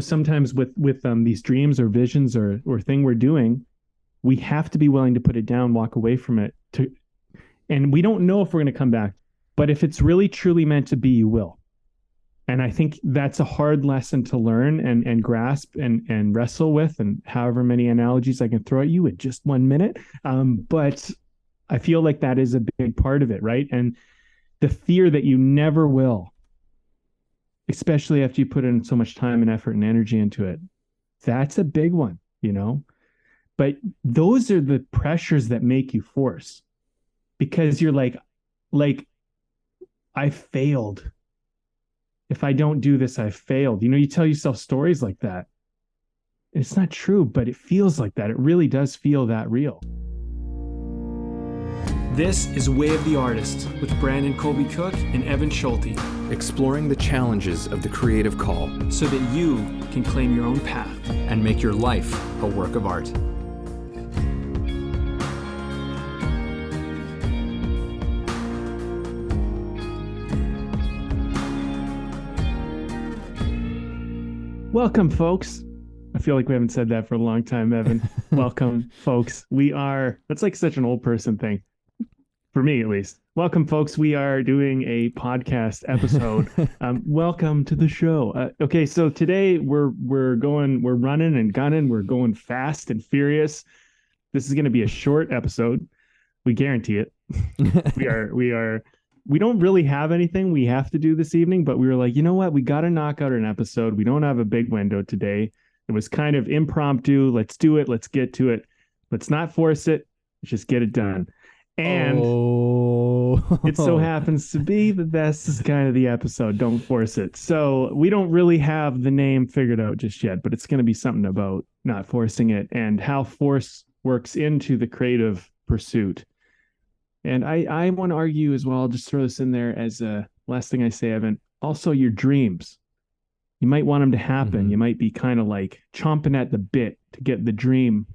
sometimes with these dreams or visions or thing we're doing, we have to be willing to put it down, walk away from it, and we don't know if we're going to come back. But if it's really truly meant to be, you will. And I think that's a hard lesson to learn and grasp and wrestle with, and however many analogies I can throw at you in just 1 minute. But I feel like that is a big part of it, right? And the fear that you never will, especially after you put in so much time and effort and energy into it, that's a big one, But those are the pressures that make you force, because you're like, I failed. If I don't do this, I failed. You tell yourself stories like that. It's not true, but it feels like that. It really does feel that real. This is Way of the Artist with Brandon Colby Cook and Evan Schulte. Exploring the challenges of the creative call so that you can claim your own path and make your life a work of art. Welcome, folks. I feel like we haven't said that for a long time, Evan. Welcome, folks. That's like such an old person thing, for me at least. Welcome, folks. We are doing a podcast episode. Welcome to the show. Okay, so today we're running and gunning. We're going fast and furious. This is going to be a short episode. We guarantee it. We don't really have anything we have to do this evening, but we were like, you know what? We got to knock out an episode. We don't have a big window today. It was kind of impromptu. Let's do it. Let's get to it. Let's not force it. Let's just get it done. And it so happens to be that this is kind of the episode. Don't force it. So we don't really have the name figured out just yet, but it's going to be something about not forcing it and how force works into the creative pursuit. And I want to argue as well, I'll just throw this in there as a last thing I say, Evan, also your dreams. You might want them to happen. Mm-hmm. You might be kind of like chomping at the bit to get the dream,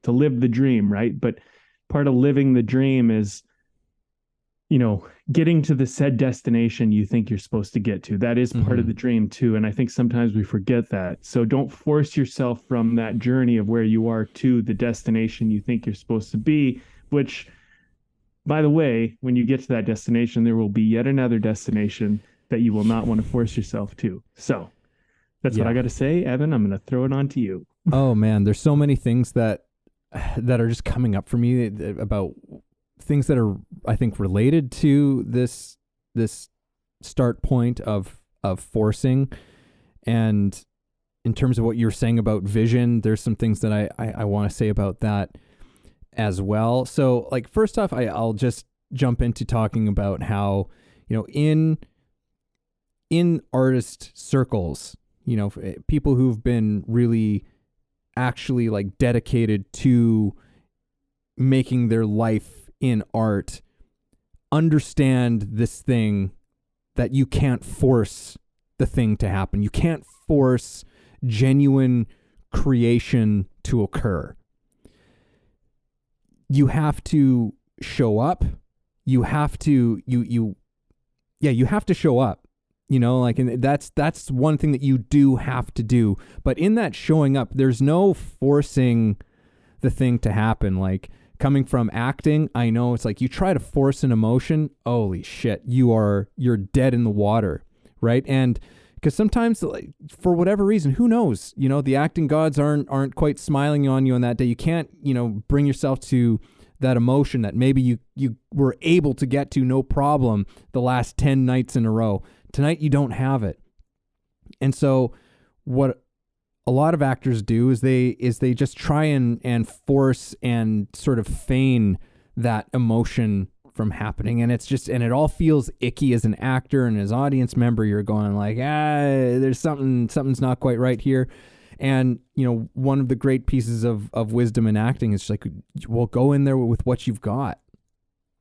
to live the dream, right? But part of living the dream is, getting to the said destination you think you're supposed to get to. That is part of the dream too. And I think sometimes we forget that. So don't force yourself from that journey of where you are to the destination you think you're supposed to be, which, by the way, when you get to that destination, there will be yet another destination that you will not want to force yourself to. So that's what I got to say. Evan, I'm going to throw it on to you. Oh, man. There's so many things that are just coming up for me about things that are, I think, related to this start point of forcing. And in terms of what you're saying about vision, there's some things that I want to say about that as well. So, like, first off, I'll just jump into talking about how, in artist circles, people who've been really actually like dedicated to making their life in art understand this thing that you can't force the thing to happen. You can't force genuine creation to occur. You have to show up. You have to you have to show up. And that's one thing that you do have to do. But in that showing up, there's no forcing the thing to happen. Like, coming from acting, I know it's like you try to force an emotion, holy shit, you're dead in the water, right? And because sometimes, like, for whatever reason, who knows, the acting gods aren't quite smiling on you on that day. You can't, bring yourself to that emotion that maybe you were able to get to no problem the last 10 nights in a row. Tonight you don't have it. And so what a lot of actors do is they just try and force and sort of feign that emotion from happening. And it all feels icky as an actor and as audience member. You're going like, there's something's not quite right here. And, one of the great pieces of wisdom in acting is like, well, go in there with what you've got,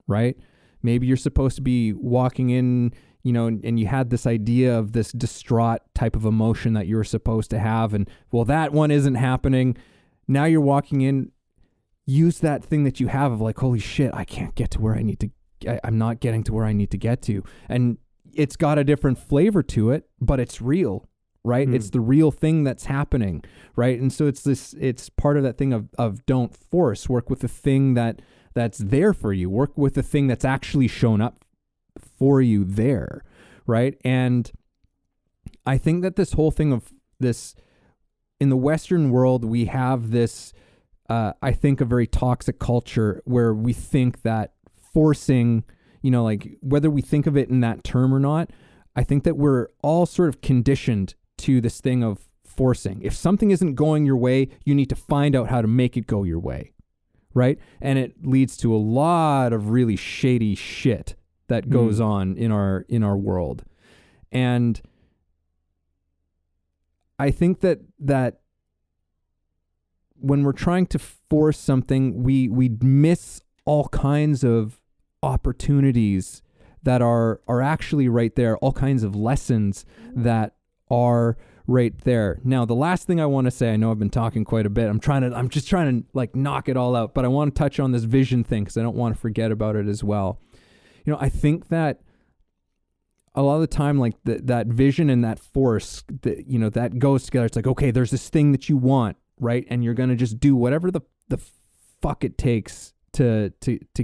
right? Maybe you're supposed to be walking in, and you had this idea of this distraught type of emotion that you were supposed to have. And, well, that one isn't happening. Now you're walking in, use that thing that you have of like, holy shit, I can't get to where I need to, I'm not getting to where I need to get to. And it's got a different flavor to it, but it's real, right? It's the real thing that's happening, right? And so it's part of that thing of don't force, work with the thing that's there for you, work with the thing that's actually shown up for you there, right? And I think that this whole thing of this, in the Western world, we have this, I think, a very toxic culture where we think that forcing, like whether we think of it in that term or not, I think that we're all sort of conditioned to this thing of forcing. If something isn't going your way, you need to find out how to make it go your way, right? And it leads to a lot of really shady shit that goes on in our world. And I think that when we're trying to force something, we miss all kinds of opportunities that are actually right there, all kinds of lessons that are right there. Now, the last thing I want to say, I know I've been talking quite a bit. I'm just trying to like knock it all out, but I want to touch on this vision thing because I don't want to forget about it as well. I think that a lot of the time, like that vision and that force, that goes together. It's like, okay, there's this thing that you want, right? And you're going to just do whatever the fuck it takes to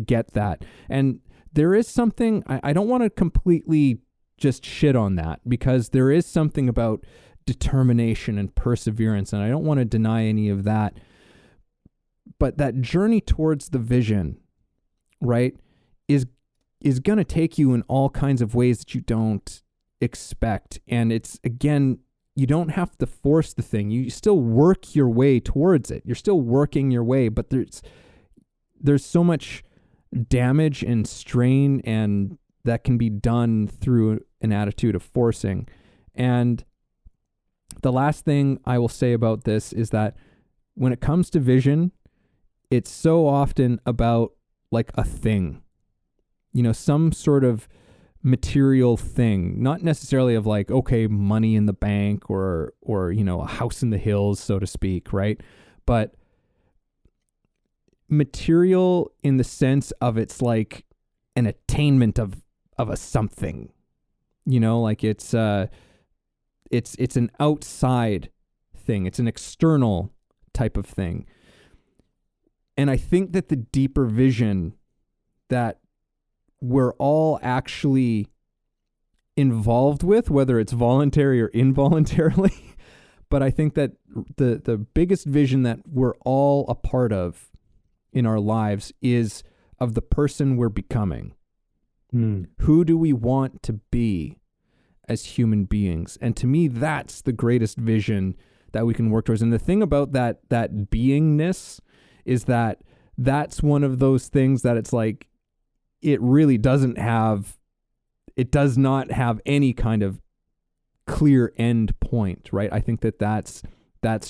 get that. And there is something, I don't want to completely just shit on that, because there is something about determination and perseverance, and I don't want to deny any of that. But that journey towards the vision, right, is going to take you in all kinds of ways that you don't expect. And it's, again, you don't have to force the thing. You still work your way towards it. You're still working your way, but there's so much damage and strain and that can be done through an attitude of forcing. And the last thing I will say about this is that when it comes to vision, it's so often about like a thing, some sort of material thing, not necessarily of like, okay, money in the bank or a house in the hills, so to speak, right? But material in the sense of it's like an attainment of a something, like it's an outside thing. It's an external type of thing. And I think that the deeper vision that we're all actually involved with, whether it's voluntary or involuntarily, but I think that the biggest vision that we're all a part of in our lives is of the person we're becoming. Who do we want to be as human beings? And to me, that's the greatest vision that we can work towards. And the thing about that beingness is that that's one of those things that it's like, it really does not have any kind of clear end point, right? I think that's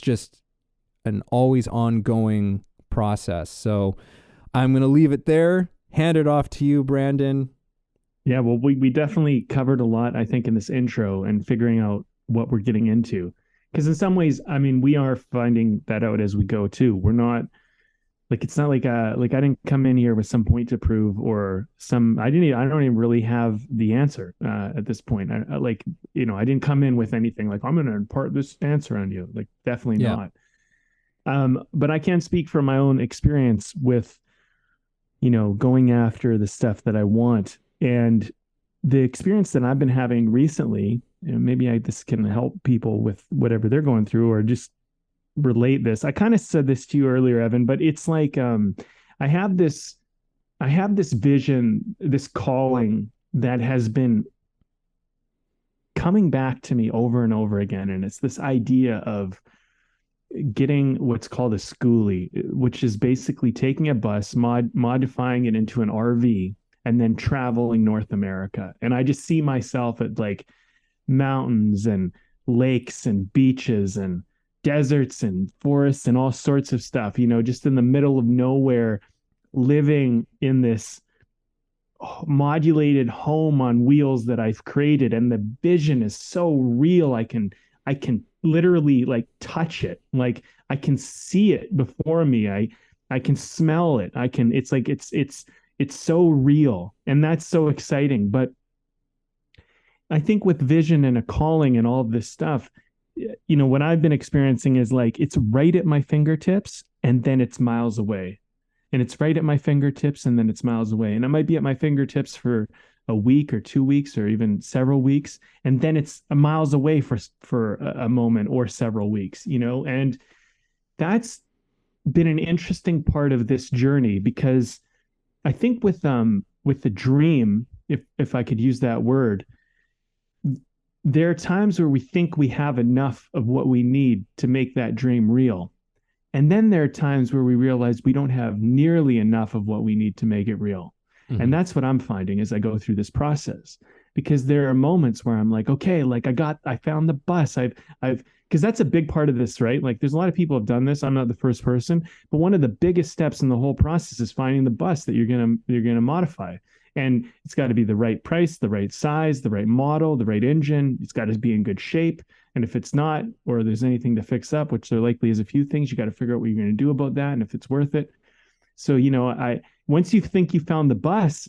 just an always ongoing process. So I'm going to leave it there, hand it off to you, Brandon. Yeah, well, we definitely covered a lot, I think, in this intro and figuring out what we're getting into. Because in some ways, I mean, we are finding that out as we go too. We're not like, it's not like I didn't come in here with some point to prove or I don't even really have the answer at this point. I didn't come in with anything like, I'm going to impart this answer on you. Like, definitely not. But I can speak from my own experience with, going after the stuff that I want. And the experience that I've been having recently, maybe this can help people with whatever they're going through, or just relate this. I kind of said this to you earlier, Evan, but it's like I have this vision, this calling that has been coming back to me over and over again. And it's this idea of getting what's called a schoolie, which is basically taking a bus, modifying it into an RV, and then traveling North America. And I just see myself at like mountains and lakes and beaches and deserts and forests and all sorts of stuff, just in the middle of nowhere, living in this modulated home on wheels that I've created. And the vision is so real. I can literally like touch it. Like I can see it before me. I can smell it. It's so real, and that's so exciting. But I think with vision and a calling and all of this stuff, what I've been experiencing is like it's right at my fingertips and then it's miles away. And it's right at my fingertips and then it's miles away. And it might be at my fingertips for a week or 2 weeks or even several weeks. And then it's miles away for a moment or several weeks, and that's been an interesting part of this journey because I think with the dream, if I could use that word, there are times where we think we have enough of what we need to make that dream real. And then there are times where we realize we don't have nearly enough of what we need to make it real. Mm-hmm. And that's what I'm finding as I go through this process. Because there are moments where I'm like, okay, like I found the bus. Because that's a big part of this, right? Like there's a lot of people have done this. I'm not the first person, but one of the biggest steps in the whole process is finding the bus that you're gonna modify. And it's got to be the right price, the right size, the right model, the right engine. It's got to be in good shape. And if it's not, or there's anything to fix up, which there likely is a few things, you got to figure out what you're going to do about that and if it's worth it. So, I once you think you found the bus,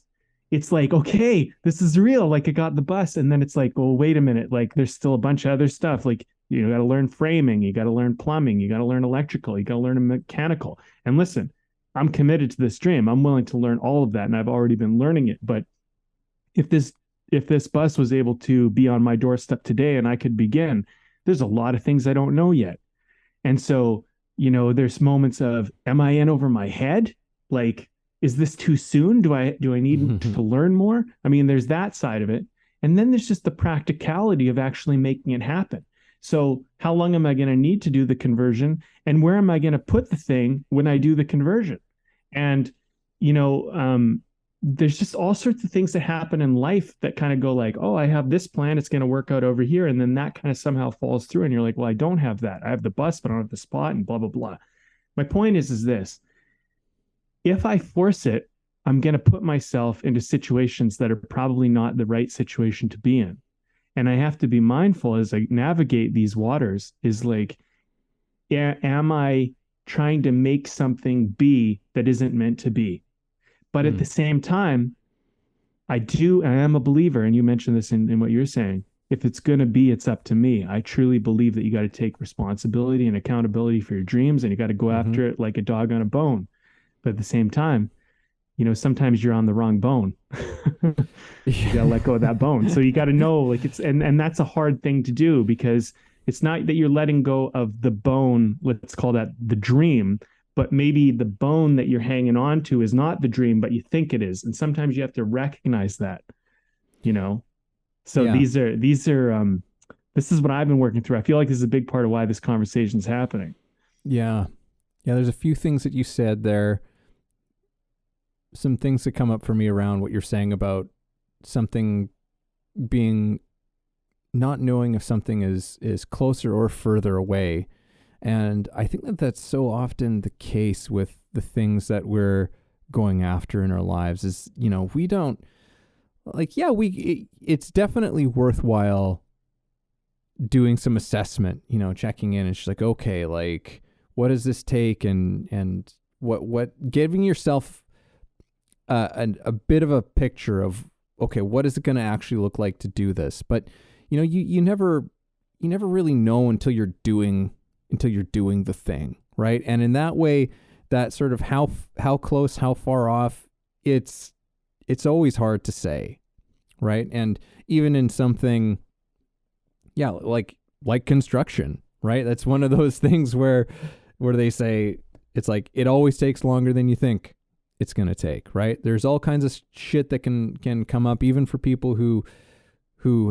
it's like, okay, this is real. Like I got the bus. And then it's like, well, wait a minute. Like there's still a bunch of other stuff. Like, got to learn framing, you got to learn plumbing, you got to learn electrical, you got to learn mechanical. And listen, I'm committed to this dream. I'm willing to learn all of that. And I've already been learning it. But if this bus was able to be on my doorstep today and I could begin, there's a lot of things I don't know yet. And so, there's moments of, am I in over my head? Like, is this too soon? Do I need to learn more? I mean, there's that side of it. And then there's just the practicality of actually making it happen. So how long am I going to need to do the conversion? And where am I going to put the thing when I do the conversion? And, there's just all sorts of things that happen in life that kind of go like, oh, I have this plan. It's going to work out over here. And then that kind of somehow falls through. And you're like, well, I don't have that. I have the bus, but I don't have the spot and blah, blah, blah. My point is this. If I force it, I'm going to put myself into situations that are probably not the right situation to be in. And I have to be mindful as I navigate these waters is like, am I trying to make something be that isn't meant to be? But at the same time, I am a believer, and you mentioned this in what you're saying. If it's going to be, it's up to me. I truly believe that you got to take responsibility and accountability for your dreams, and you got to go after it like a dog on a bone. But at the same time, sometimes you're on the wrong bone. You got to let go of that bone. So you got to know, like and that's a hard thing to do because it's not that you're letting go of the bone, let's call that the dream, but maybe the bone that you're hanging on to is not the dream, but you think it is. And sometimes you have to recognize that, So Yeah. these are this is what I've been working through. I feel like this is a big part of why this conversation is happening. Yeah. Yeah. There's a few things that you said there. Some things that come up for me around what you're saying about something being not knowing if something is closer or further away. And I think that that's so often the case with the things that we're going after in our lives is, we don't like, it's definitely worthwhile doing some assessment, checking in and she's like, okay, like what does this take? And what giving yourself a bit of a picture of, okay, what is it going to actually look like to do this? But, you never really know until you're doing the thing, right? And in that way, that sort of how close, how far off, it's always hard to say, right? And even in something, like construction, right? That's one of those things where they say it's like it always takes longer than you think it's going to take, right? There's all kinds of shit that can come up, even for people who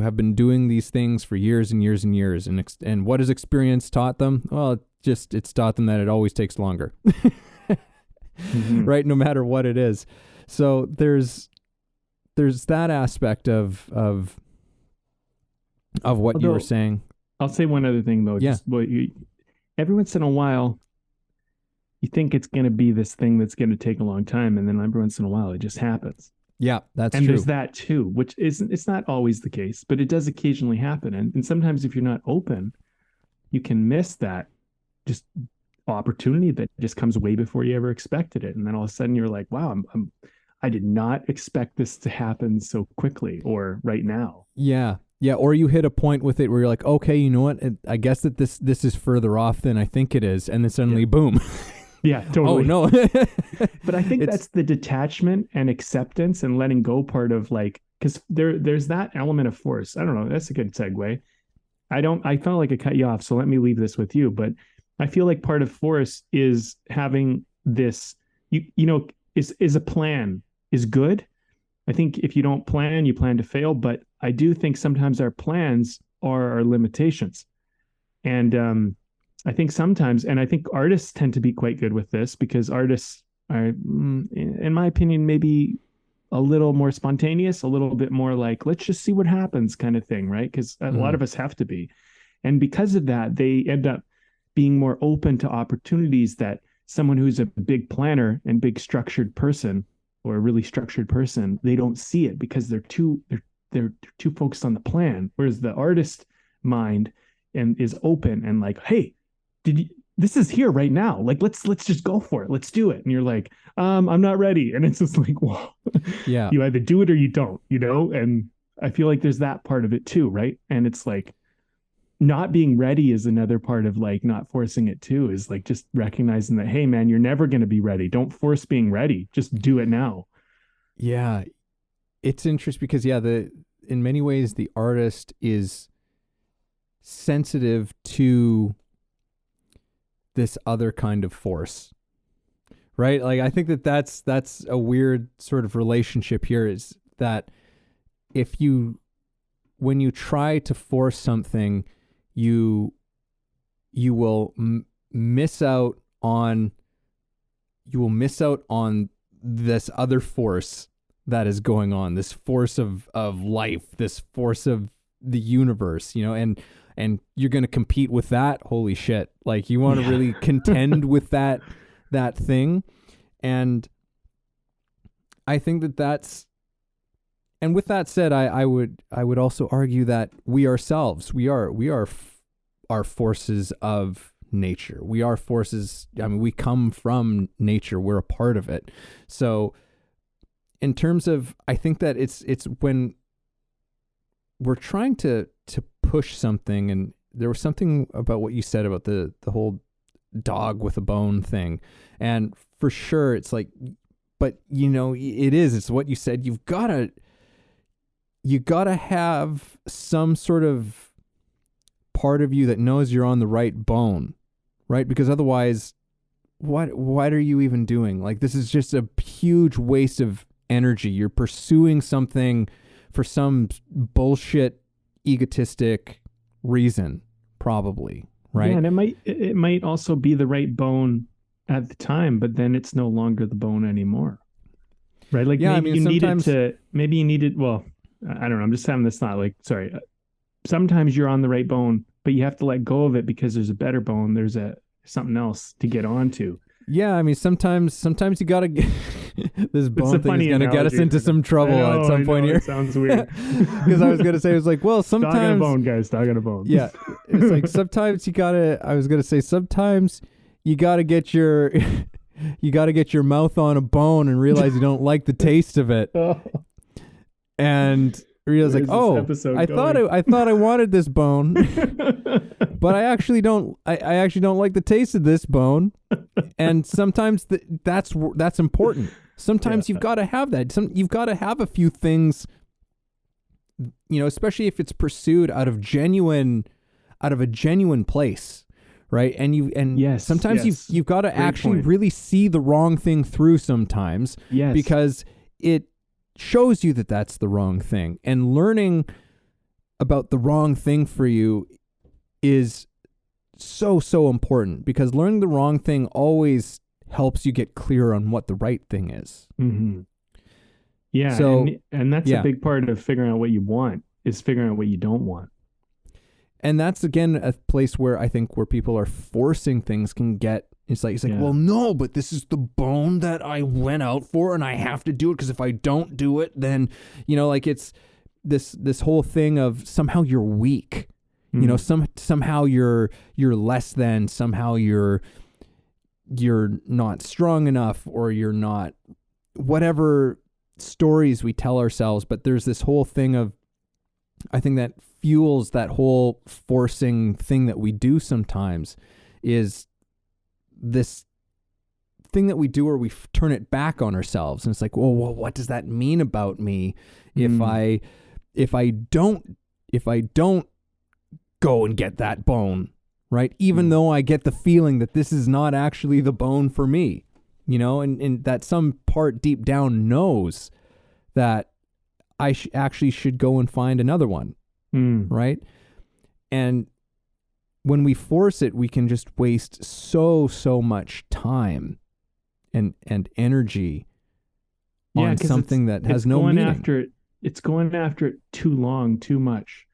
have been doing these things for years and years and years. And what has experience taught them? Well, it's taught them that it always takes longer, right? No matter what it is. So there's that aspect of what you were saying. I'll say one other thing though. Yeah. Just every once in a while, you think it's going to be this thing that's going to take a long time. And then every once in a while, it just happens. Yeah, that's and true. There's that too, which it's not always the case, but it does occasionally happen. And sometimes if you're not open, you can miss that just opportunity that just comes way before you ever expected it. And then all of a sudden you're like, wow, I did not expect this to happen so quickly or right now. Yeah. Yeah, or you hit a point with it where you're like, okay, you know what? I guess that this is further off than I think it is, and then suddenly, boom. Yeah, totally. Oh no. But I think that's the detachment and acceptance and letting go part of like, because there's that element of force. I don't know. That's a good segue. I felt like I cut you off, so let me leave this with you. But I feel like part of force is having this, is a plan is good. I think if you don't plan, you plan to fail. But I do think sometimes our plans are our limitations. And I think sometimes, and I think artists tend to be quite good with this because artists are, in my opinion, maybe a little more spontaneous, a little bit more like, let's just see what happens kind of thing, right? Because a lot of us have to be. And because of that, they end up being more open to opportunities that someone who's a big planner and big structured person or a really structured person, they don't see it because they're too focused on the plan. Whereas the artist mind and is open and like, hey, this is here right now. Like, let's just go for it. Let's do it. And you're like, I'm not ready. And it's just like, well, Yeah. you either do it or you don't, And I feel like there's that part of it too, right? And it's like not being ready is another part of like not forcing it too, is like just recognizing that, hey man, you're never going to be ready. Don't force being ready. Just do it now. Yeah. It's interesting because in many ways the artist is sensitive to this other kind of force, right? Like I think that's a weird sort of relationship here, is that when you try to force something, you will miss out on this other force that is going on, this force of life, this force of the universe, and you're going to compete with that. Holy shit. Like you want to really contend with that thing. And I think that's, and with that said, I would also argue that we ourselves, we are our forces of nature. We are forces. I mean, we come from nature. We're a part of it. So in terms of, I think that it's when we're trying to push something, and there was something about what you said about the whole dog with a bone thing. And for sure, it's like, but it's what you said. You gotta have some sort of part of you that knows you're on the right bone, right? Because otherwise, what are you even doing? Like, this is just a huge waste of energy. You're pursuing something for some bullshit, egotistic reason, probably, right? Yeah, and it might also be the right bone at the time, but then it's no longer the bone anymore, right? Like, yeah, maybe you needed. Well, I don't know. I'm just having this thought. Like, sorry. Sometimes you're on the right bone, but you have to let go of it because there's a better bone. There's something else to get onto. Yeah, I mean, sometimes you gotta get this bone thing is gonna get us into some trouble at some point here. It sounds weird. Because I was gonna say, it was like, well, sometimes dog on a bone, guys, dog on a bone. Yeah, it's like sometimes sometimes you gotta get your mouth on a bone and realize you don't like the taste of it, and realize like, oh, I thought I wanted this bone, but I actually don't. I actually don't like the taste of this bone. And sometimes that's important. Sometimes you've got to have that. You've got to have a few things, especially if it's pursued out of a genuine place, right? And sometimes you've got to actually really see the wrong thing through sometimes, because it shows you that that's the wrong thing. And learning about the wrong thing for you is so important, because learning the wrong thing always helps you get clear on what the right thing is. Mm-hmm. Yeah. So, and that's a big part of figuring out what you want, is figuring out what you don't want. And that's, again, a place where I think where people are forcing things can get, it's like, well, no, but this is the bone that I went out for and I have to do it, because if I don't do it, then, like it's this whole thing of somehow you're weak. Somehow you're less than, somehow you're not strong enough, or you're not, whatever stories we tell ourselves. But there's this whole thing of I think that fuels that whole forcing thing that we do sometimes, is this thing that we do where we turn it back on ourselves. And it's like, well, what does that mean about me if I don't go and get that bone, right? Even though I get the feeling that this is not actually the bone for me, and that some part deep down knows that I actually should go and find another one, right? And when we force it, we can just waste so much time and energy on something that has no meaning. It's going after it too long, too much.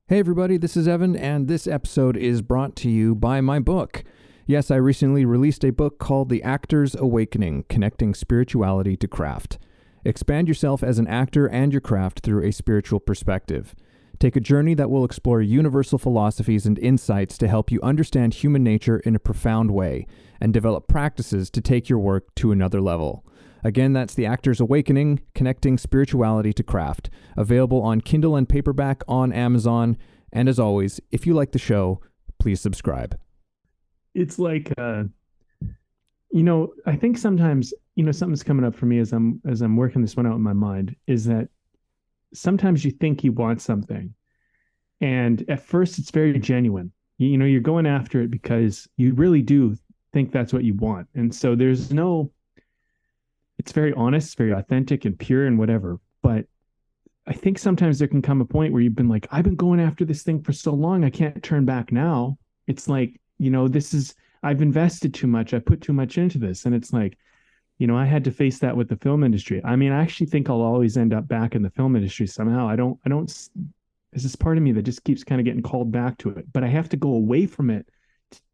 Hey everybody, this is Evan, and this episode is brought to you by my book. Yes, I recently released a book called The Actor's Awakening: Connecting Spirituality to Craft. Expand yourself as an actor and your craft through a spiritual perspective. Take a journey that will explore universal philosophies and insights to help you understand human nature in a profound way, and develop practices to take your work to another level. Again, that's The Actor's Awakening: Connecting Spirituality to Craft. Available on Kindle and paperback on Amazon. And as always, if you like the show, please subscribe. It's like, I think sometimes, something's coming up for me as I'm working this one out in my mind, is that sometimes you think you want something, and at first it's very genuine. You're going after it because you really do think that's what you want. And so it's very honest, very authentic and pure and whatever. But I think sometimes there can come a point where you've been like, I've been going after this thing for so long, I can't turn back now. It's like, I've invested too much. I put too much into this. And it's like, I had to face that with the film industry. I mean, I actually think I'll always end up back in the film industry somehow. There's this part of me that just keeps kind of getting called back to it, but I have to go away from it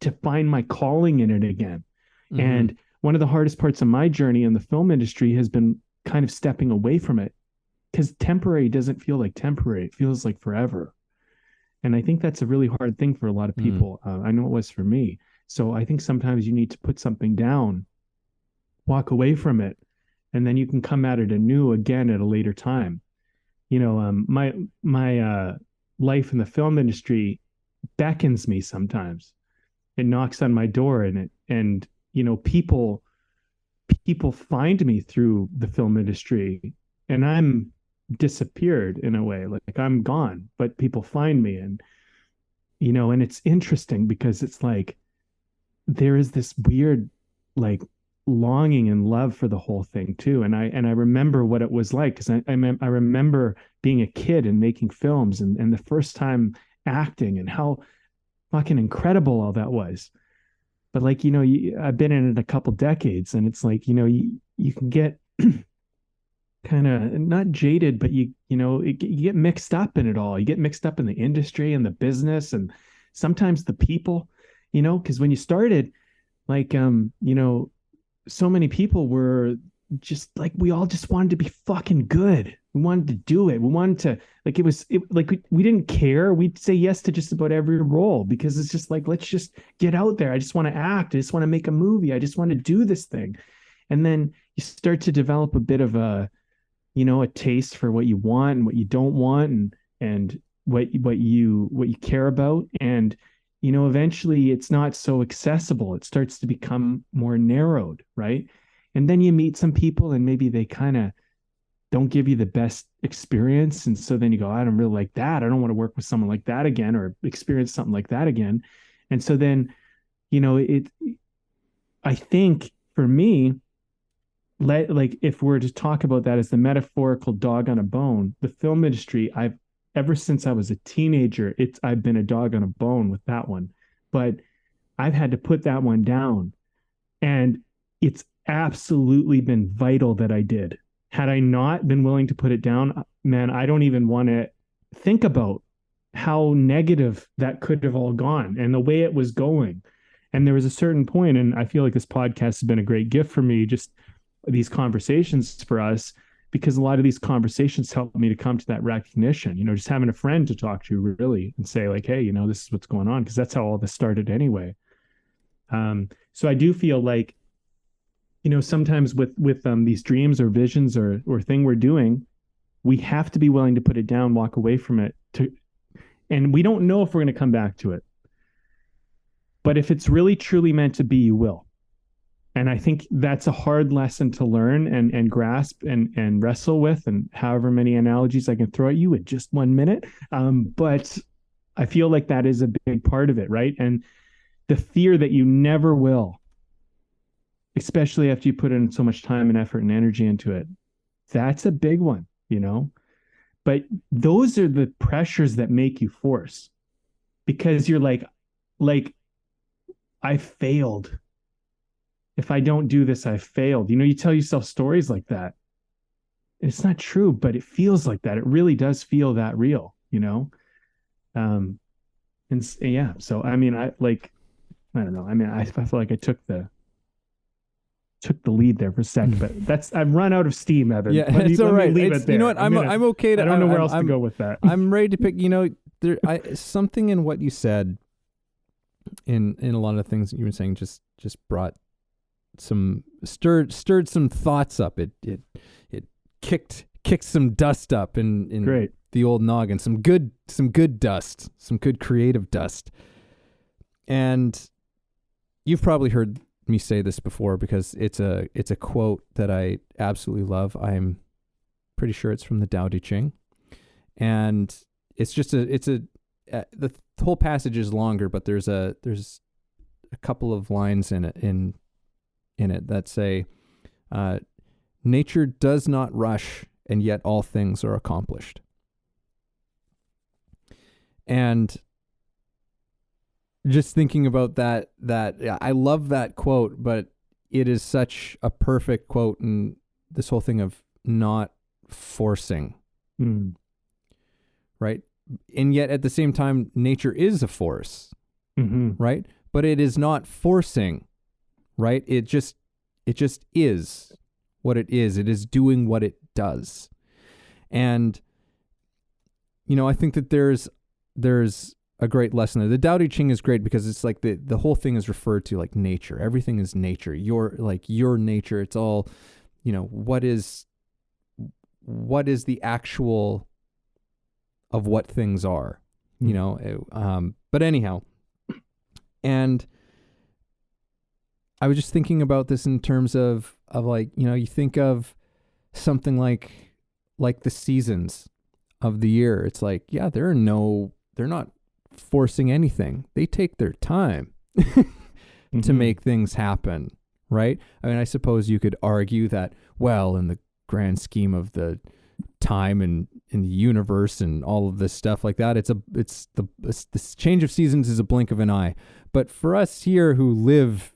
to find my calling in it again. Mm-hmm. And one of the hardest parts of my journey in the film industry has been kind of stepping away from it, because temporary doesn't feel like temporary. It feels like forever. And I think that's a really hard thing for a lot of people. I know it was for me. So I think sometimes you need to put something down, walk away from it, and then you can come at it anew again at a later time. My life in the film industry beckons me sometimes. It knocks on my door, and people find me through the film industry, and I'm disappeared in a way, like I'm gone, but people find me. And it's interesting because it's like there is this weird like longing and love for the whole thing too. And I remember what it was like, because I remember being a kid and making films, and the first time acting, and how fucking incredible all that was. But like, I've been in it a couple decades, and it's like, you can get kind of not jaded, but you get mixed up in it all. You get mixed up in the industry and the business, and sometimes the people, because when you started, like, so many people were just like, we all just wanted to be fucking good. We wanted to do it. We wanted to, like, we didn't care. We'd say yes to just about every role, because it's just like, let's just get out there. I just want to act. I just want to make a movie. I just want to do this thing. And then you start to develop a bit of a taste for what you want and what you don't want, and what you care about. And, eventually it's not so accessible. It starts to become more narrowed, right? And then you meet some people, and maybe they kind of don't give you the best experience. And so then you go, I don't really like that. I don't want to work with someone like that again, or experience something like that again. And so then, I think for me, like if we're to talk about that as the metaphorical dog on a bone, the film industry, ever since I was a teenager, I've been a dog on a bone with that one. But I've had to put that one down, and it's absolutely been vital that I did. Had I not been willing to put it down, man, I don't even want to think about how negative that could have all gone and the way it was going. And there was a certain point, and I feel like this podcast has been a great gift for me, just these conversations for us, because a lot of these conversations helped me to come to that recognition, just having a friend to talk to, really, and say like, hey, this is what's going on, because that's how all this started anyway. So I do feel like, sometimes with these dreams or visions or thing we're doing, we have to be willing to put it down, walk away from it, to, and we don't know if we're going to come back to it. But if it's really truly meant to be, you will. And I think that's a hard lesson to learn and grasp and wrestle with, and however many analogies I can throw at you in just 1 minute. But I feel like that is a big part of it, right? And the fear that you never will, especially after you put in so much time and effort and energy into it, that's a big one, But those are the pressures that make you force, because you're like, I failed. If I don't do this, I failed. You tell yourself stories like that. It's not true, but it feels like that. It really does feel that real, And yeah, so I mean, I don't know. I mean, I feel like I took the lead there for a second, but I've run out of steam, Evan. Yeah, it's all right. Leave it there. You know what? I'm okay to. I don't know where else to go with that. I'm ready to pick. Something in what you said, in a lot of things that you were saying, just brought some stirred some thoughts up. It kicked some dust up in Great. The old noggin. Some good dust, some good creative dust. And you've probably heard me say this before, because it's a quote that I absolutely love. I'm pretty sure it's from the Tao Te Ching, and it's just the whole passage is longer, but there's a couple of lines in it that say, nature does not rush, and yet all things are accomplished. And just thinking about that I love that quote, but it is such a perfect quote, and this whole thing of not forcing, right? And yet at the same time, nature is a force, right? But it is not forcing, right? It just is what it is. It is doing what it does. And, I think that there's a great lesson there. The Tao Te Ching is great because it's like the whole thing is referred to like nature. Everything is nature. Your nature. It's all, what is the actual of what things are, but anyhow, and I was just thinking about this in terms of like, you think of something like the seasons of the year. It's like, yeah, they're not forcing anything. They take their time to make things happen, right? I mean, I suppose you could argue that, well, in the grand scheme of the time and in the universe and all of this stuff like that, this change of seasons is a blink of an eye. But for us here who live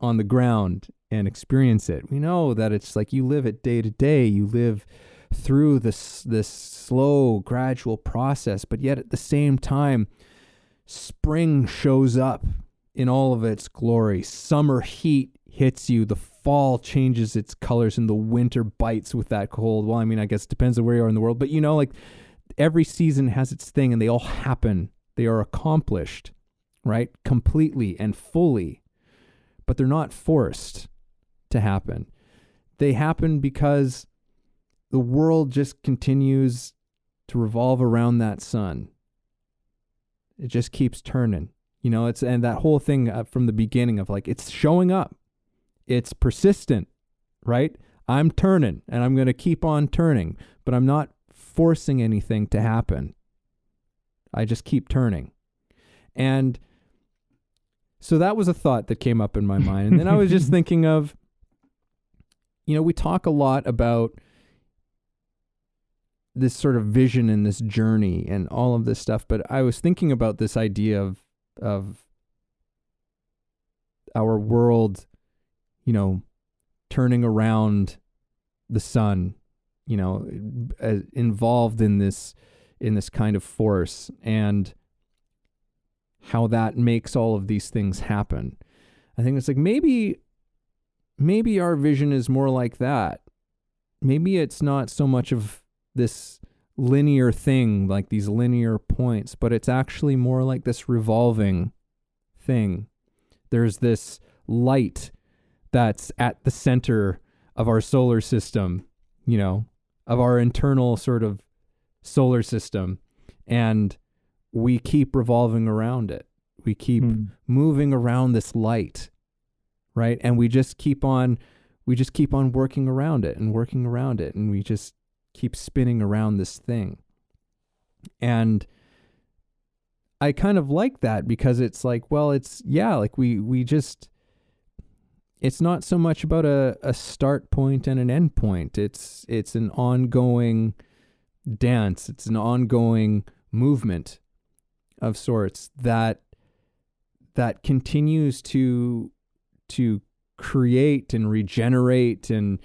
on the ground and experience it, we know that it's like you live it day to day. You live through this slow, gradual process, but yet at the same time, spring shows up in all of its glory. Summer heat hits you. The fall changes its colors, and the winter bites with that cold. Well, I mean, I guess it depends on where you are in the world, but like every season has its thing, and they all happen. They are accomplished, right? Completely and fully, but they're not forced to happen. They happen because the world just continues to revolve around that sun. It just keeps turning, and that whole thing from the beginning of like, it's showing up. It's persistent, right? I'm turning, and I'm going to keep on turning, but I'm not forcing anything to happen. I just keep turning. And so that was a thought that came up in my mind. And then I was just thinking of, we talk a lot about this sort of vision and this journey and all of this stuff, but I was thinking about this idea of our world, turning around the sun, involved in this kind of force, and how that makes all of these things happen. I think it's like maybe our vision is more like that. Maybe it's not so much of this linear thing, like these linear points, but it's actually more like this revolving thing. There's this light that's at the center of our solar system, of our internal sort of solar system. and we keep revolving around it. We keep moving around this light, right? And we just keep on working around it and working around it, and we just keep spinning around this thing. And I kind of like that, because it's like, well, it's, yeah, like we just, it's not so much about a start point and an end point. It's an ongoing dance. It's an ongoing movement of sorts that continues to create and regenerate, and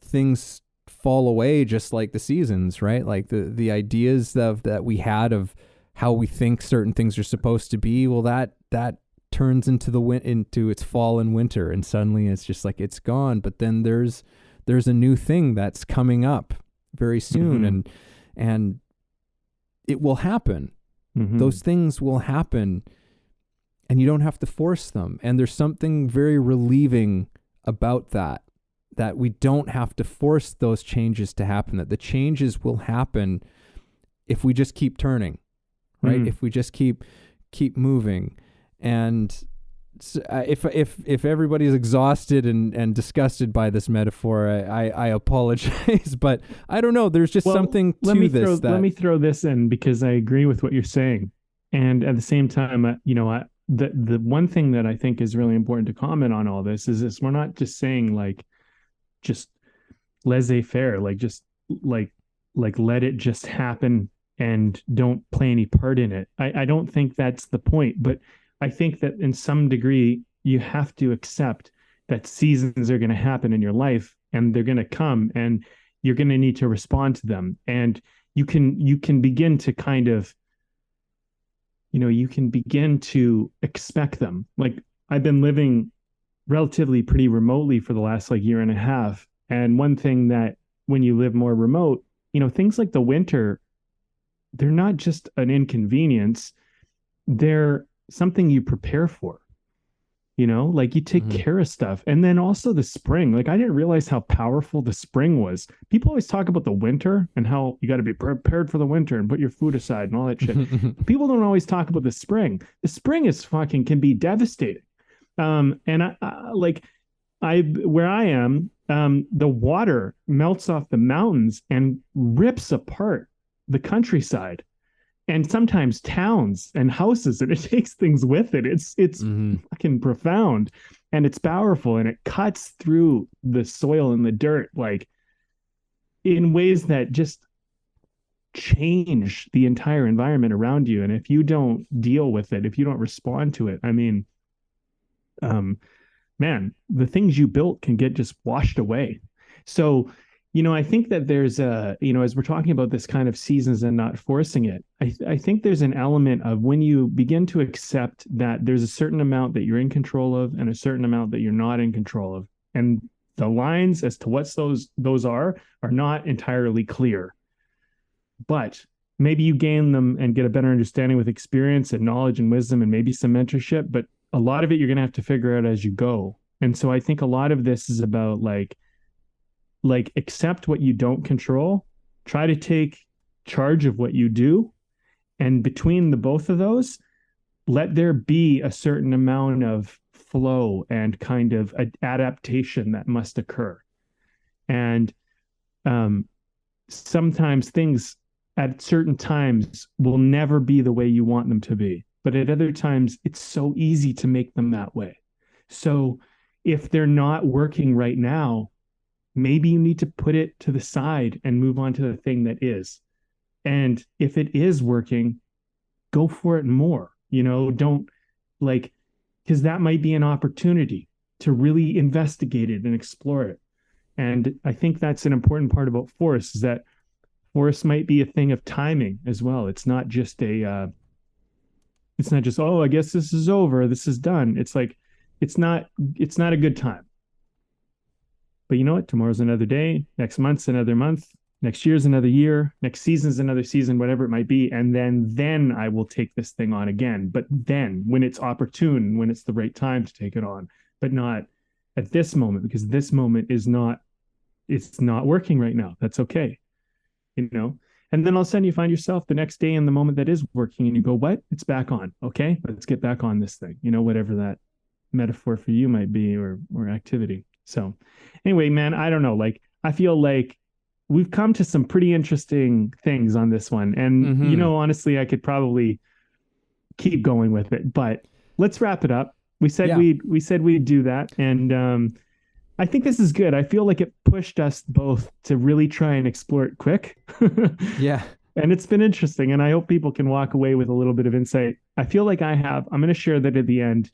things fall away just like the seasons, right? Like the ideas that we had of how we think certain things are supposed to be, well, that turns into its fall and winter, and suddenly it's just like it's gone. But then there's a new thing that's coming up very soon, and it will happen. Those things will happen, and you don't have to force them. And there's something very relieving about that we don't have to force those changes to happen, that the changes will happen if we just keep turning, right? If we just keep moving. And if everybody's exhausted and disgusted by this metaphor, I apologize, but I don't know. There's just something to this. Let me throw this in, because I agree with what you're saying, and at the same time, the one thing that I think is really important to comment on all this is this: we're not just saying like just laissez-faire, like just like let it just happen and don't play any part in it. I don't think that's the point, but I think that in some degree you have to accept that seasons are going to happen in your life, and they're going to come, and you're going to need to respond to them. And you can begin to kind of, you can begin to expect them. Like, I've been living relatively pretty remotely for the last like year and a half. And one thing that when you live more remote, things like the winter, they're not just an inconvenience. They're something you prepare for, like you take care of stuff. And then also the spring, like I didn't realize how powerful the spring was. People always talk about the winter and how you got to be prepared for the winter and put your food aside and all that shit. People don't always talk about the spring. The spring is can be devastating. And where I am, the water melts off the mountains and rips apart the countryside, and sometimes towns and houses, and it takes things with it. It's fucking profound, and it's powerful, and it cuts through the soil and the dirt, like in ways that just change the entire environment around you. And if you don't deal with it, if you don't respond to it, I mean, man, the things you built can get just washed away. So, I think that there's as we're talking about this kind of seasons and not forcing it, I think there's an element of when you begin to accept that there's a certain amount that you're in control of and a certain amount that you're not in control of. And the lines as to what those are not entirely clear. But maybe you gain them and get a better understanding with experience and knowledge and wisdom and maybe some mentorship, but a lot of it you're going to have to figure out as you go. And so I think a lot of this is about like accept what you don't control, try to take charge of what you do, and between the both of those, let there be a certain amount of flow and kind of adaptation that must occur. And sometimes things at certain times will never be the way you want them to be, but at other times it's so easy to make them that way. So if they're not working right now, maybe you need to put it to the side and move on to the thing that is. And if it is working, go for it more. Don't because that might be an opportunity to really investigate it and explore it. And I think that's an important part about force, is that force might be a thing of timing as well. It's not just oh, I guess this is over, this is done. It's like, it's not a good time. But you know what? Tomorrow's another day. Next month's another month. Next year's another year. Next season's another season, whatever it might be. And then I will take this thing on again. But then when it's opportune, when it's the right time to take it on, but not at this moment, because this moment it's not working right now. That's okay. And then all of a sudden you find yourself the next day in the moment that is working and you go, what? It's back on. Okay, let's get back on this thing. Whatever that metaphor for you might be, or activity. So anyway, man, I don't know. Like, I feel like we've come to some pretty interesting things on this one. And, honestly, I could probably keep going with it, but let's wrap it up. We said we'd do that. And I think this is good. I feel like it pushed us both to really try and explore it quick. Yeah. And it's been interesting. And I hope people can walk away with a little bit of insight. I feel like I have. I'm going to share that at the end.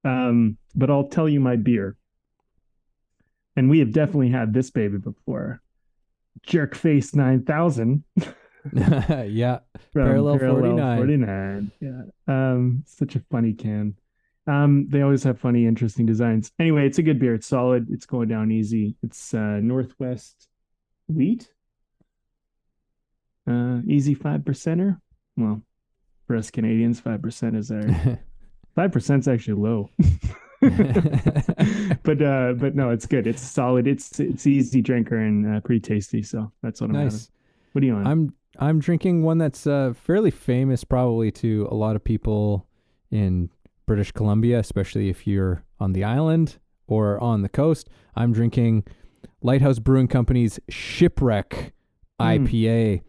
But I'll tell you my beer. And we have definitely had this baby before. Jerkface 9000. Yeah. Parallel 49. Yeah. Such a funny can. They always have funny, interesting designs. Anyway, it's a good beer. It's solid. It's going down easy. It's Northwest wheat. Easy 5%er. Well, for us Canadians, 5% is our 5% is actually low. but no, it's good. It's solid. It's easy drinker and pretty tasty. So that's what I'm having. What are you on? I'm drinking one that's fairly famous, probably to a lot of people in British Columbia, especially if you're on the island or on the coast. I'm drinking Lighthouse Brewing Company's Shipwreck IPA.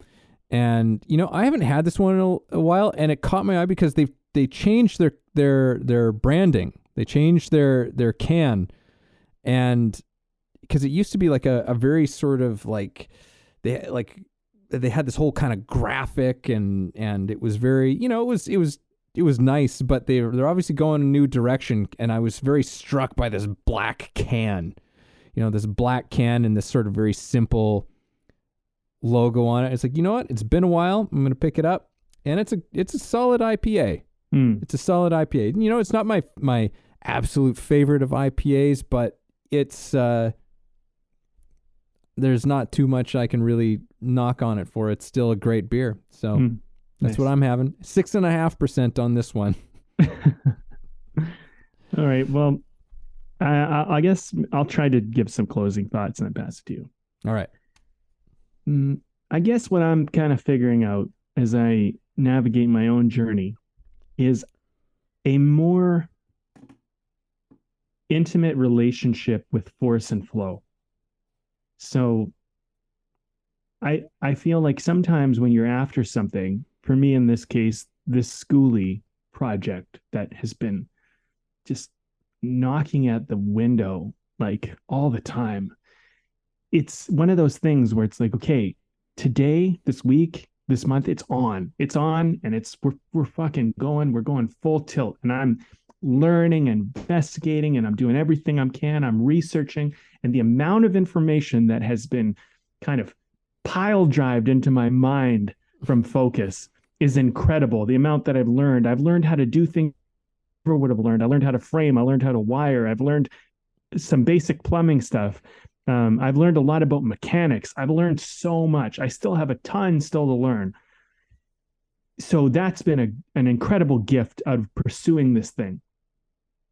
And, I haven't had this one in a while, and it caught my eye because they changed their branding. They changed their can. And because it used to be like a very sort of like, they had this whole kind of graphic and it was very, it was nice, but they're obviously going a new direction. And I was very struck by this black can, this black can and this sort of very simple logo on it. It's like, you know what? It's been a while. I'm going to pick it up, and it's a solid IPA. It's a solid IPA. It's not my absolute favorite of IPAs, but it's there's not too much I can really knock on it for. It's still a great beer. So that's nice. What I'm having. 6.5% on this one. All right. Well, I guess I'll try to give some closing thoughts and then pass it to you. All right. I guess what I'm kind of figuring out as I navigate my own journey is a more intimate relationship with force and flow. So I feel like sometimes when you're after something, for me in this case, this schoolie project that has been just knocking at the window like all the time, it's one of those things where it's like, okay, today, this week, this month, it's on, and we're fucking going, we're going full tilt, and I'm learning and investigating, and I'm doing everything I can. I'm researching, and the amount of information that has been kind of pile drived into my mind from focus is incredible. The amount that I've learned how to do things I never would have learned. I learned how to frame. I learned how to wire. I've learned some basic plumbing stuff. I've learned a lot about mechanics. I've learned so much. I still have a ton still to learn. So that's been an incredible gift out of pursuing this thing.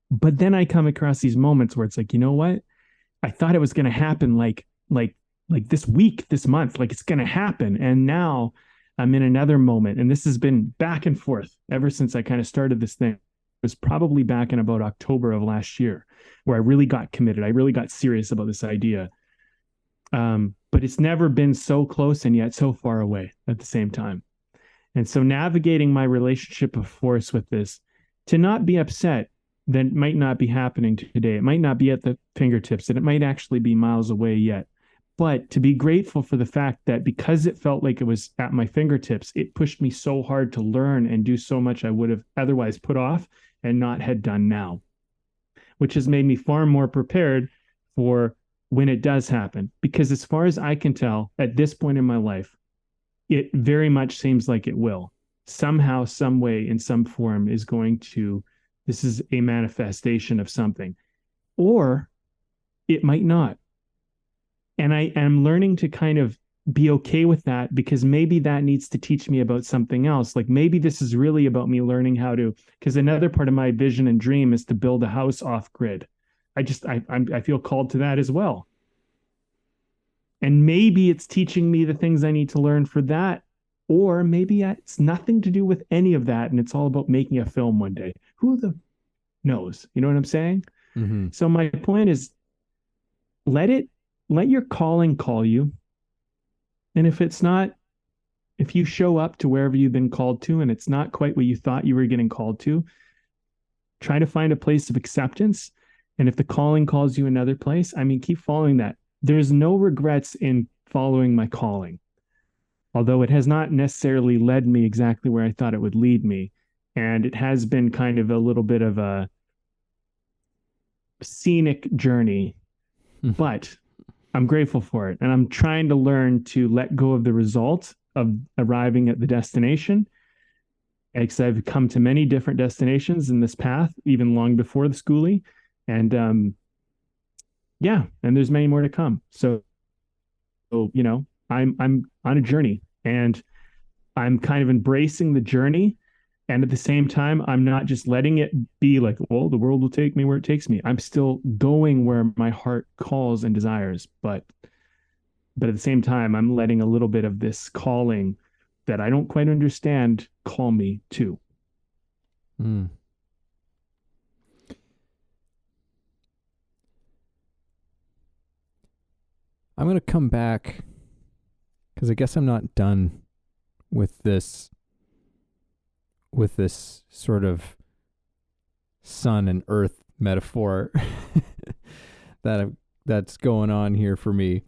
But then I come across these moments where it's like, you know what? I thought it was going to happen like this week, this month, like it's going to happen. And now I'm in another moment. And this has been back and forth ever since I kind of started this thing. It was probably back in about October of last year where I really got committed. I really got serious about this idea. But it's never been so close and yet so far away at the same time. And so navigating my relationship of force with this, to not be upset that it might not be happening today. It might not be at the fingertips, and it might actually be miles away yet. But to be grateful for the fact that because it felt like it was at my fingertips, it pushed me so hard to learn and do so much I would have otherwise put off and not had done now, which has made me far more prepared for when it does happen. Because as far as I can tell, at this point in my life, it very much seems like it will. Somehow, some way, in some form is going to, this is a manifestation of something. Or it might not. And I am learning to kind of be okay with that, because maybe that needs to teach me about something else. Like maybe this is really about me learning how to, because another part of my vision and dream is to build a house off grid. I feel called to that as well. And maybe it's teaching me the things I need to learn for that Or maybe it's nothing to do with any of that, and it's all about making a film one day. Who the knows? You know what I'm saying? Mm-hmm. So my point is, let it, let your calling call you. And if it's not, if you show up to wherever you've been called to and it's not quite what you thought you were getting called to, try to find a place of acceptance. And if the calling calls you another place, I mean, keep following that. There's no regrets in following my calling, although it has not necessarily led me exactly where I thought it would lead me. And it has been kind of a little bit of a scenic journey, but I'm grateful for it. And I'm trying to learn to let go of the result of arriving at the destination. Because I've come to many different destinations in this path, even long before the schoolie. And yeah, and there's many more to come. So, I'm on a journey and I'm kind of embracing the journey. And at the same time, I'm not just letting it be like, well, the world will take me where it takes me. I'm still going where my heart calls and desires. But at the same time, I'm letting a little bit of this calling that I don't quite understand call me to. Mm. I'm going to come back because I guess I'm not done with this sort of sun and earth metaphor that's going on here for me,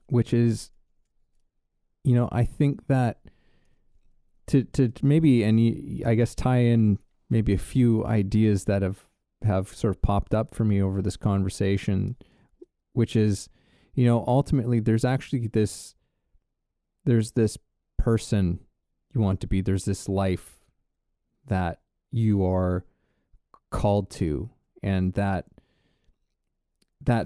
which is, I think that to maybe, and I guess tie in maybe a few ideas that have sort of popped up for me over this conversation, which is, ultimately there's this person you want to be, there's this life that you are called to, and that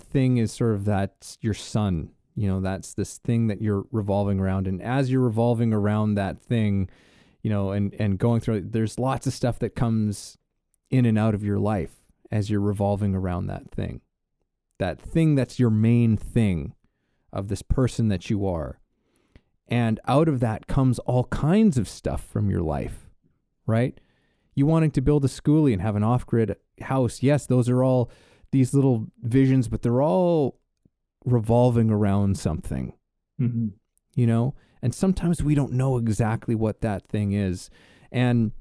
thing is sort of, that's your sun. That's this thing that you're revolving around. And as you're revolving around that thing, and going through it, there's lots of stuff that comes in and out of your life as you're revolving around that thing that's your main thing of this person that you are. And out of that comes all kinds of stuff from your life, right? You wanting to build a schoolie and have an off-grid house. Yes, those are all these little visions, but they're all revolving around something, Mm-hmm. And sometimes we don't know exactly what that thing is. And,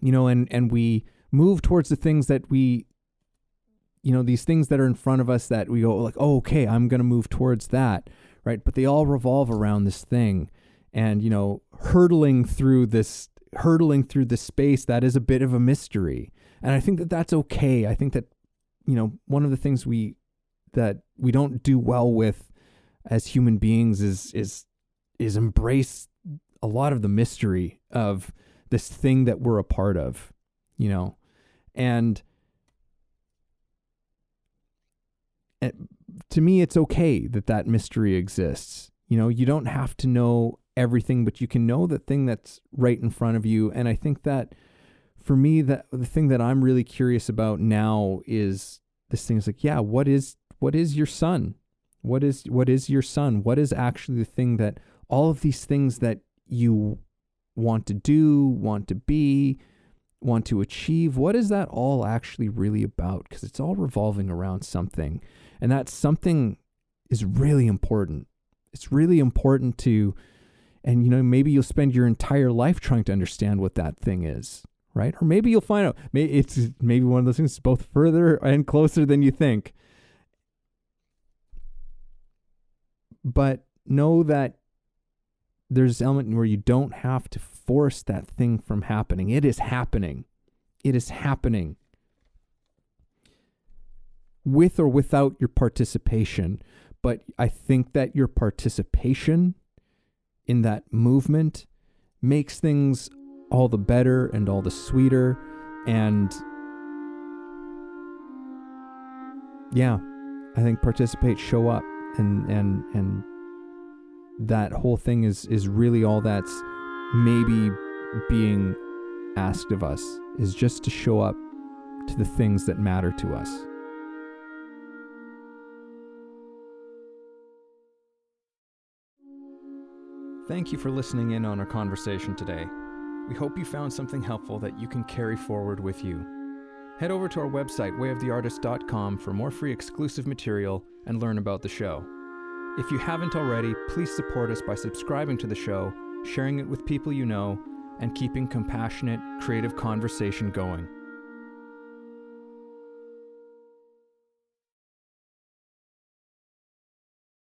and we move towards the things that we, these things that are in front of us that we go like, oh, okay, I'm going to move towards that. Right. But they all revolve around this thing, and, hurtling through this space that is a bit of a mystery. And I think that that's okay. I think that, one of the things that we don't do well with as human beings is embrace a lot of the mystery of this thing that we're a part of, and to me, it's okay that mystery exists. You don't have to know everything, but you can know the thing that's right in front of you. And I think that for me, that the thing that I'm really curious about now is this thing is like, yeah, what is your sun? What is your sun? What is actually the thing that all of these things that you want to do, want to be, want to achieve, what is that all actually really about? Because it's all revolving around something. And that something is really important. It's really important to, and maybe you'll spend your entire life trying to understand what that thing is, right? Or maybe you'll find out, it's maybe one of those things both further and closer than you think. But know that there's an element where you don't have to force that thing from happening. It is happening. It is happening. With or without your participation. But I think that your participation in that movement makes things all the better and all the sweeter. And yeah, I think participate, show up, and that whole thing is really all that's maybe being asked of us, is just to show up to the things that matter to us. Thank you for listening in on our conversation today. We hope you found something helpful that you can carry forward with you. Head over to our website, wayoftheartist.com, for more free exclusive material and learn about the show. If you haven't already, please support us by subscribing to the show, sharing it with people you know, and keeping compassionate, creative conversation going.